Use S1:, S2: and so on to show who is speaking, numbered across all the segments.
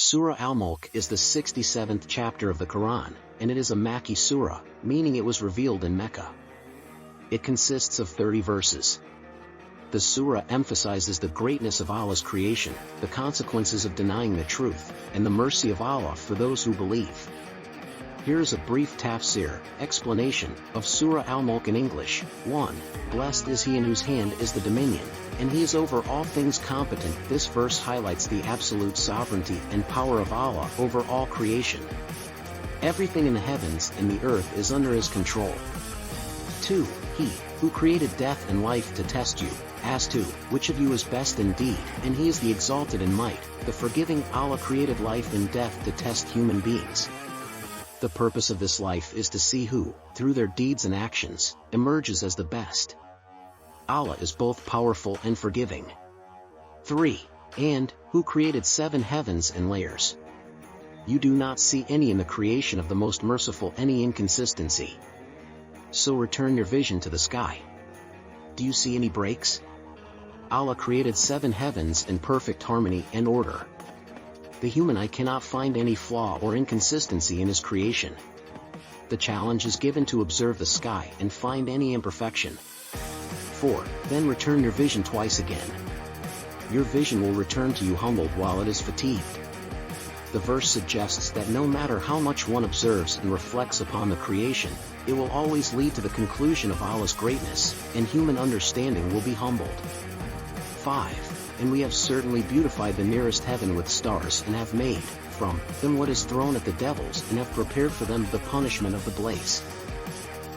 S1: Surah Al Mulk is the 67th chapter of the Quran, and it is a Makki surah, meaning it was revealed in Mecca. It consists of 30 verses. The surah emphasizes the greatness of Allah's creation, the consequences of denying the truth, and the mercy of Allah for those who believe. Here is a brief tafsir, explanation, of Surah Al Mulk in English. 1. Blessed is he in whose hand is the dominion, and he is over all things competent. This verse highlights the absolute sovereignty and power of Allah over all creation. Everything in the heavens and the earth is under his control. 2. He, who created death and life to test you, as to which of you is best in deed, and he is the exalted in might, the forgiving. Allah created life and death to test human beings. The purpose of this life is to see who, through their deeds and actions, emerges as the best. Allah is both powerful and forgiving. 3. And, who created 7 heavens and layers. You do not see any in the creation of the most merciful any inconsistency. So return your vision to the sky. Do you see any breaks? Allah created 7 heavens in perfect harmony and order. The human eye cannot find any flaw or inconsistency in his creation. The challenge is given to observe the sky and find any imperfection. 4. Then return your vision twice again. Your vision will return to you humbled while it is fatigued. The verse suggests that no matter how much one observes and reflects upon the creation, it will always lead to the conclusion of Allah's greatness, and human understanding will be humbled. 5. And we have certainly beautified the nearest heaven with stars and have made, from them what is thrown at the devils and have prepared for them the punishment of the blaze.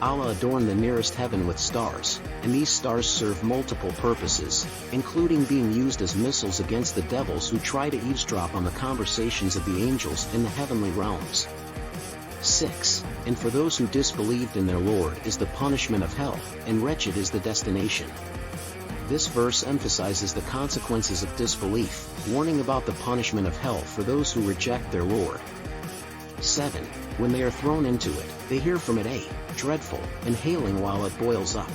S1: Allah adorned the nearest heaven with stars, and these stars serve multiple purposes, including being used as missiles against the devils who try to eavesdrop on the conversations of the angels in the heavenly realms. 6. And for those who disbelieved in their Lord is the punishment of hell, and wretched is the destination. This verse emphasizes the consequences of disbelief, warning about the punishment of hell for those who reject their Lord. 7. When they are thrown into it, they hear from it a dreadful inhaling while it boils up.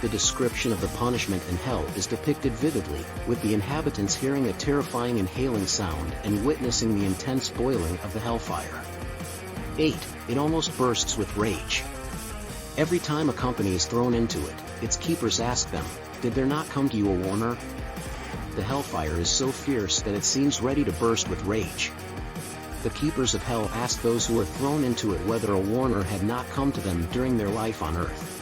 S1: The description of the punishment in hell is depicted vividly, with the inhabitants hearing a terrifying inhaling sound and witnessing the intense boiling of the hellfire. 8. It almost bursts with rage. Every time a company is thrown into it, its keepers ask them, "Did there not come to you a warner?" The hellfire is so fierce that it seems ready to burst with rage. The keepers of hell ask those who are thrown into it whether a warner had not come to them during their life on earth.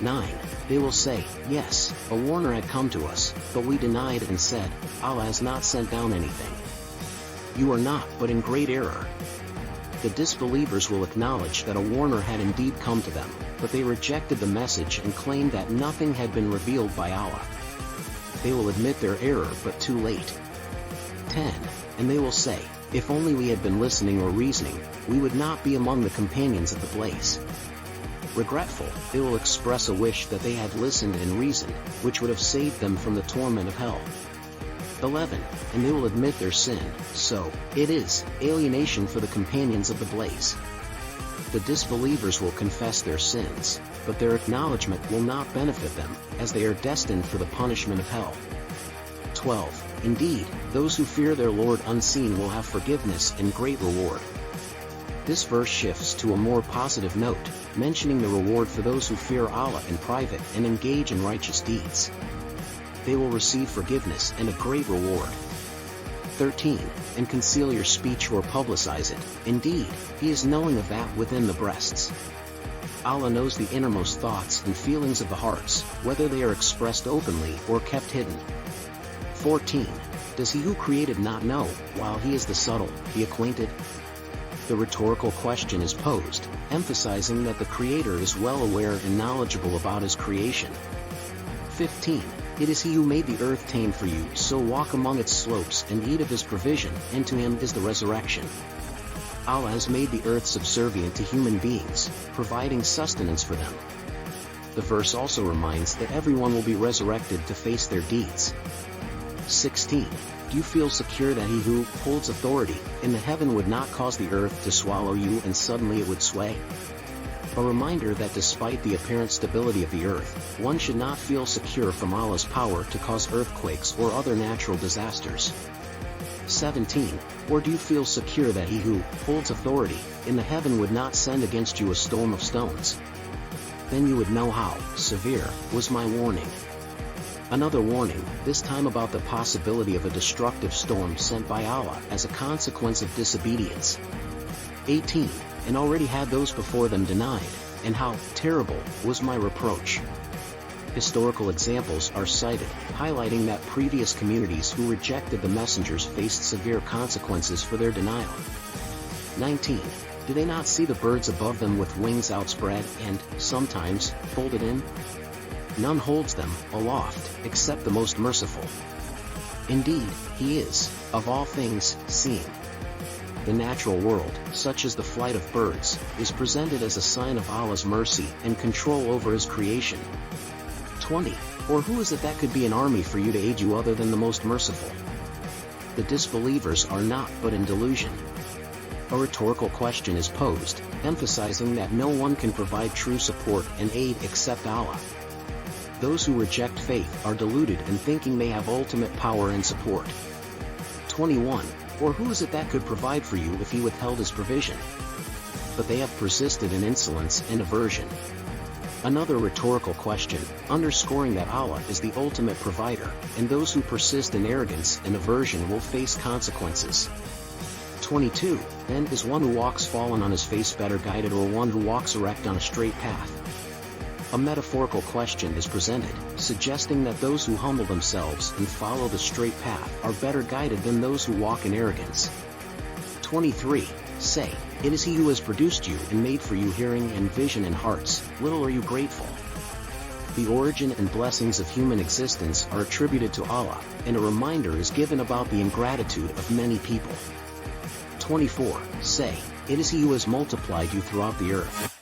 S1: 9. They will say, "Yes, a warner had come to us, but we denied and said, Allah has not sent down anything." You are not but in great error. The disbelievers will acknowledge that a warner had indeed come to them, but they rejected the message and claimed that nothing had been revealed by Allah. They will admit their error but too late. 10. And they will say, "If only we had been listening or reasoning, we would not be among the companions of the blaze." Regretful, they will express a wish that they had listened and reasoned, which would have saved them from the torment of hell. 11. And they will admit their sin, so it is alienation for the companions of the blaze. The disbelievers will confess their sins, but their acknowledgement will not benefit them, as they are destined for the punishment of hell. 12. Indeed, those who fear their Lord unseen will have forgiveness and great reward. This verse shifts to a more positive note, mentioning the reward for those who fear Allah in private and engage in righteous deeds. They will receive forgiveness and a great reward. 13. And conceal your speech or publicize it, indeed, he is knowing of that within the breasts. Allah knows the innermost thoughts and feelings of the hearts, whether they are expressed openly or kept hidden. 14. Does he who created not know, while he is the subtle, the acquainted? The rhetorical question is posed, emphasizing that the Creator is well aware and knowledgeable about his creation. 15. It is he who made the earth tame for you, so walk among its slopes and eat of his provision, and to him is the resurrection. Allah has made the earth subservient to human beings, providing sustenance for them. The verse also reminds that everyone will be resurrected to face their deeds. 16. Do you feel secure that he who holds authority in the heaven would not cause the earth to swallow you and suddenly it would sway? A reminder that despite the apparent stability of the earth, one should not feel secure from Allah's power to cause earthquakes or other natural disasters. 17. Or do you feel secure that he who holds authority in the heaven would not send against you a storm of stones? Then you would know how severe was my warning. Another warning, this time about the possibility of a destructive storm sent by Allah as a consequence of disobedience. 18. And already had those before them denied, and how terrible was my reproach. Historical examples are cited, highlighting that previous communities who rejected the messengers faced severe consequences for their denial. 19. Do they not see the birds above them with wings outspread and, sometimes, folded in? None holds them aloft, except the most merciful. Indeed, he is, of all things, seeing. The natural world, such as the flight of birds, is presented as a sign of Allah's mercy and control over His creation. 20. Or who is it that could be an army for you to aid you other than the most merciful? The disbelievers are not but in delusion. A rhetorical question is posed, emphasizing that no one can provide true support and aid except Allah. Those who reject faith are deluded in thinking they have ultimate power and support. 21. Or who is it that could provide for you if He withheld His provision? But they have persisted in insolence and aversion. Another rhetorical question, underscoring that Allah is the ultimate provider, and those who persist in arrogance and aversion will face consequences. 22. Then is one who walks fallen on his face better guided, or one who walks erect on a straight path? A metaphorical question is presented, suggesting that those who humble themselves and follow the straight path are better guided than those who walk in arrogance. 23. Say, it is He who has produced you and made for you hearing and vision in hearts, little are you grateful. The origin and blessings of human existence are attributed to Allah, and a reminder is given about the ingratitude of many people. 24. Say, it is He who has multiplied you throughout the earth.